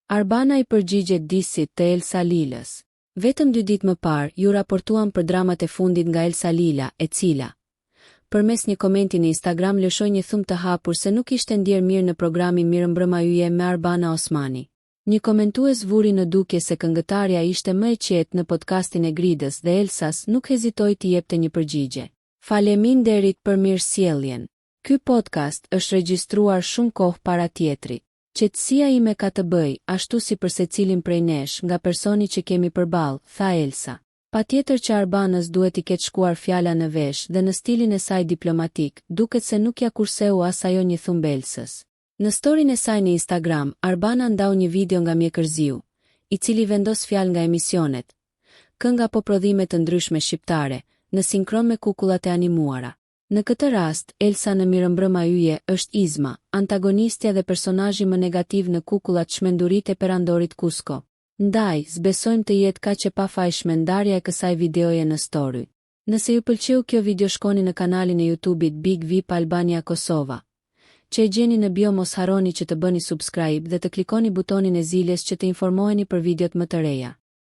Arbana i përgjigjet disit të Elsa Lilës. Vetëm 2 ditë më parë, ju raportuam për dramat e fundit nga Elsa Lila, e cila, përmes një komenti në Instagram lëshoi një thumë të hapur se nuk ishte ndier mirë në programin Mirëmbrëma yje me Arbana Osmani. Një komentues vuri në dukje se këngëtarja ishte më e qetë në podcastin e Gridës dhe Elsas nuk hezitoi të jepte një përgjigje. Faleminderit për mirësjelljen. Ky podcast është regjistruar shumë kohë para tjetrit. Qetësia ime ka të bëjë, ashtu si për secilin prej nesh, nga personi që kemi përballë, tha Elsa. Patjetër që Arbanës duhet i ketë shkuar fjala në vesh dhe në stilin e saj diplomatik, duket se nuk ja kurseu as ajo një thumbë Elsës. Në storin e saj në Instagram, Arbana ndau një video nga Mjekërziu, i cili vendos fjalë nga emisionet, kënga apo prodhime të ndryshme shqiptare, në sinkron me kukullat e animuara. Në këtë rast, Elsa në Mirëmbrëma yje është Izma, antagonistja dhe personazhi më negativ në kukullat Shmendurit e Perandorit Kusko. Ndaj, zbesojmë të jetë kaq e pafajshme ndarja e kësaj videoje në story. Nëse ju pëlqeu kjo video, shkoni në kanalin e YouTube-it Big VIP Albania Kosova, që e gjeni në bio. Mos harroni që të bëni subscribe dhe të klikoni butonin e ziljes që të informoheni për videot më të reja.